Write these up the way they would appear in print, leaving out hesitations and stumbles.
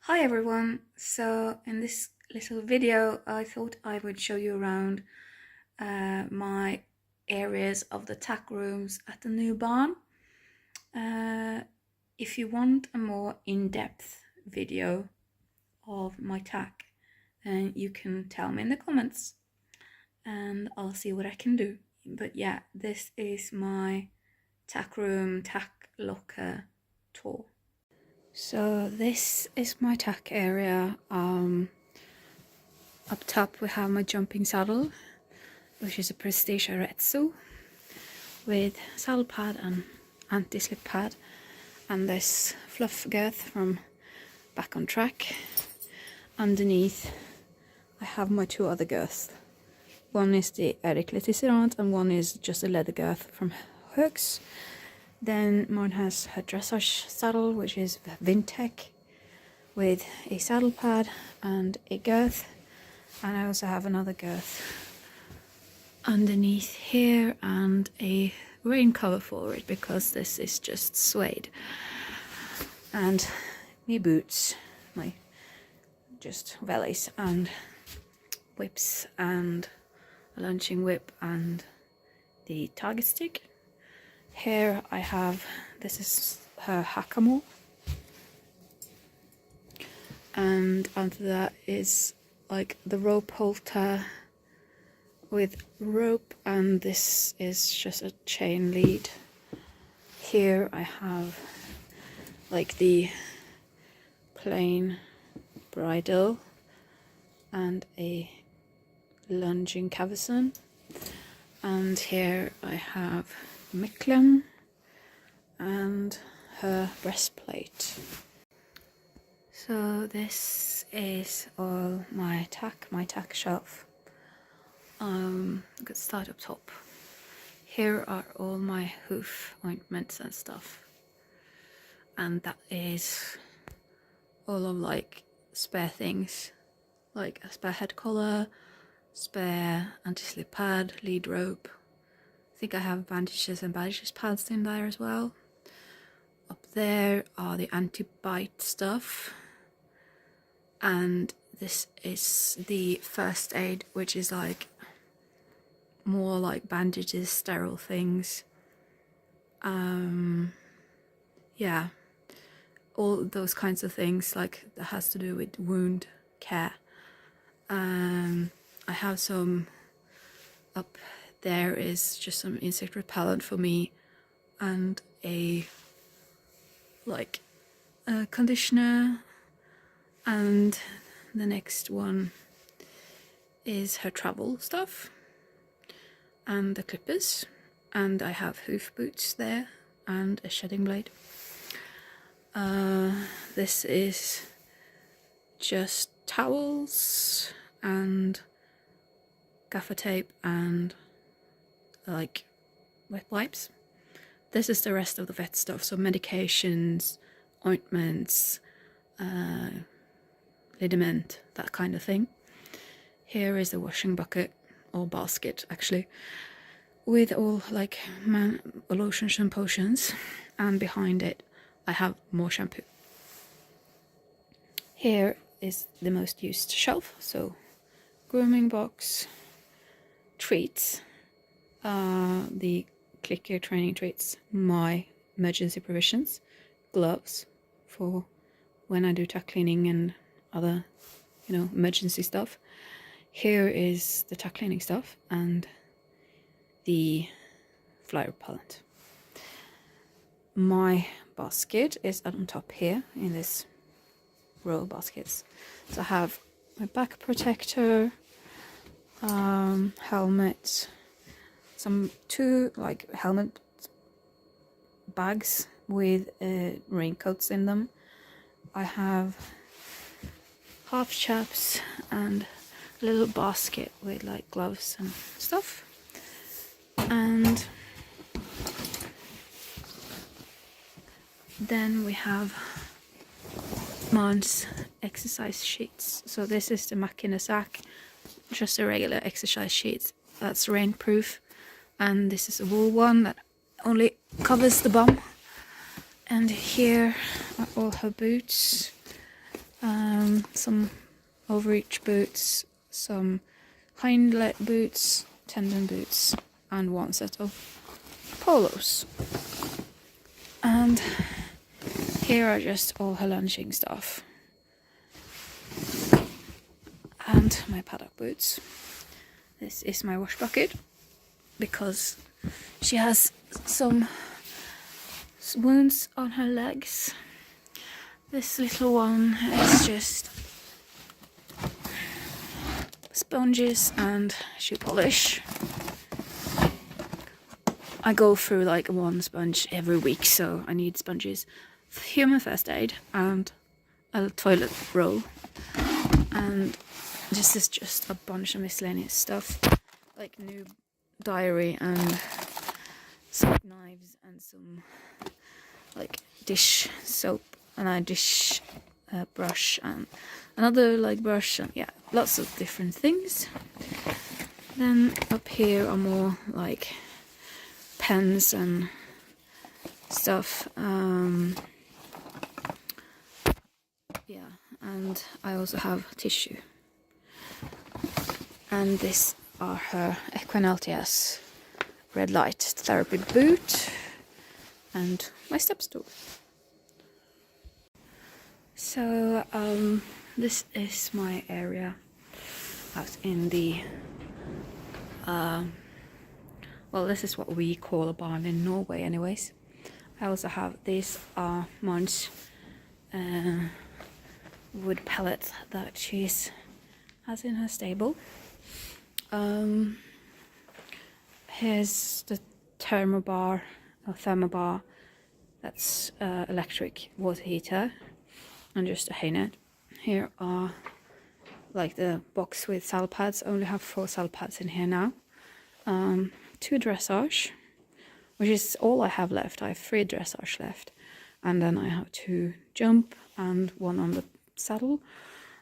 Hi everyone, so in this little video I thought I would show you around my areas of the tack rooms at the new barn. If you want a more in-depth video of my tack, then you can tell me in the comments and I'll see what I can do. But yeah, this is my tack room, tack locker tour. So this is my tack area. Up top we have my jumping saddle, which is a Prestige Arezzo with saddle pad and anti-slip pad, and this fluff girth from Back on Track. Underneath I have my two other girths. One is the Eric Letisserand and one is just a leather girth from Hooks. Then mine has her dressage saddle, which is Tack, with a saddle pad and a girth, and I also have another girth underneath here and a rain cover for it because this is just suede. And my boots, my just valleys and whips and a launching whip and the target stick. Here I have, this is her hackamore, and under that is like the rope halter with rope, and this is just a chain lead. Here I have like the plain bridle and a lunging cavesson, and here I have Micklem and her breastplate. So this is all my tack shelf. Let's start up top. Here are all my hoof ointments and stuff, and that is all of like spare things, like a spare head collar, spare anti-slip pad, lead rope. I think I have bandages and bandages pads in there as well. Up there are the anti-bite stuff, and this is the first aid, which is like more like bandages, sterile things. Yeah, all those kinds of things like that has to do with wound care. I have some up there is just some insect repellent for me, and a conditioner, and the next one is her travel stuff and the clippers, and I have hoof boots there and a shedding blade. This is just towels and gaffer tape and like wet wipes. This is the rest of the vet stuff, so medications, ointments, liniment, that kind of thing. Here is a washing bucket, or basket actually, with all like lotions and potions, and behind it I have more shampoo. Here is the most used shelf, so grooming box, treats, the clicker training treats, my emergency provisions, gloves for when I do tack cleaning and other, emergency stuff. Here is the tack cleaning stuff and the fly repellent. My basket is on top here in this row of baskets. So I have my back protector, helmet, two like helmet bags with raincoats in them. I have half chaps and a little basket with like gloves and stuff, and then we have Mom's exercise sheets. So this is the Mac in a sack, just a regular exercise sheet that's rainproof, and this is a wool one that only covers the bum. And here are all her boots, some overreach boots, some hind leg boots, tendon boots, and one set of polos. And here are just all her lunching stuff. And my paddock boots. This is my wash bucket because she has some wounds on her legs. This little one is just sponges and shoe polish. I go through like one sponge every week, so I need sponges, human first aid, and a toilet roll. And this is just a bunch of miscellaneous stuff, like new diary and some knives and some like dish soap and a dish brush and another like brush, and yeah, lots of different things. Then up here are more like pens and stuff. Yeah, and I also have tissue. And this are her Equine LTS red light therapy boot and my step stool. So this is my area out in the well, this is what we call a barn in Norway anyways. I also have these are Mons wood pellets that she has in her stable. Here's the thermobar that's electric water heater and just a hay net. Here are like the box with saddle pads. I only have 4 saddle pads in here now. 2 dressage, which is all I have left. I have 3 dressage left, and then I have 2 jump and 1 on the saddle.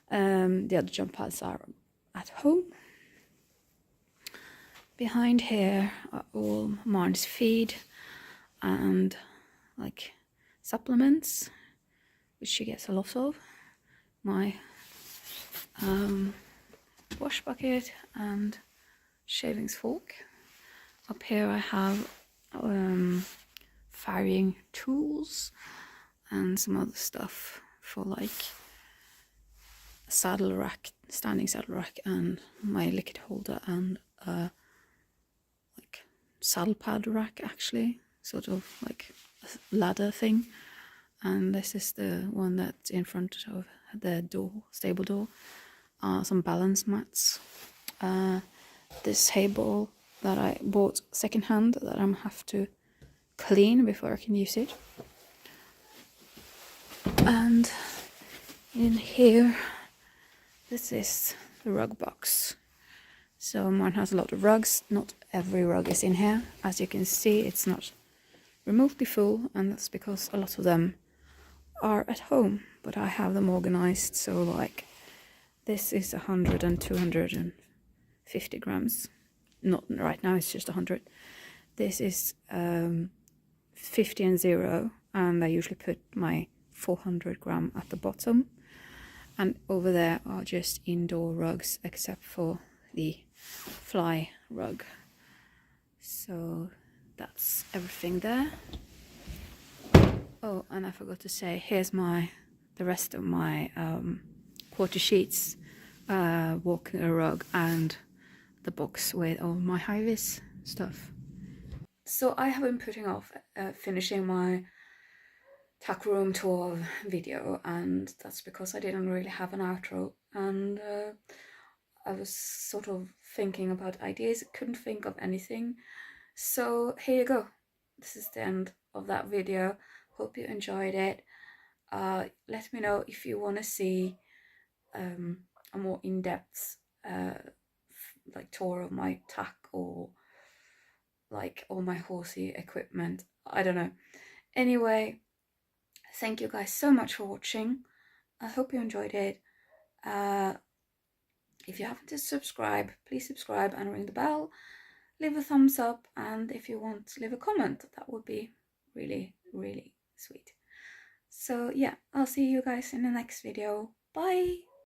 The other jump pads are at home. Behind here are all Marn's feed and like supplements, which she gets a lot of. My wash bucket and shavings fork. Up here I have farrowing tools and some other stuff for like a saddle rack, standing saddle rack, and my liquid holder and like saddle pad rack, actually, sort of like a ladder thing. And this is the one that's in front of the door, stable door. Some balance mats. This hay ball that I bought secondhand that I'm have to clean before I can use it. And in here, this is the rug box. So mine has a lot of rugs. Not every rug is in here. As you can see, it's not remotely full, and that's because a lot of them are at home, but I have them organized. So like this is 100 and 250 grams. Not right now, it's just 100. This is 50 and 0, and I usually put my 400 gram at the bottom. And over there are just indoor rugs, except for the fly rug. So that's everything there. Oh, and I forgot to say, here's the rest of my quarter sheets, walking rug, and the box with all my high-vis stuff. So I have been putting off finishing my tack room tour video, and that's because I didn't really have an outro, and I was sort of thinking about ideas, couldn't think of anything. So here you go. This is the end of that video. Hope you enjoyed it. Let me know if you want to see a more in-depth like tour of my tack, or like all my horsey equipment. I don't know. Anyway, thank you guys so much for watching. I hope you enjoyed it. If you haven't subscribed, please subscribe and ring the bell. Leave a thumbs up, and if you want to leave a comment, that would be really, really sweet. So yeah, I'll see you guys in the next video. Bye.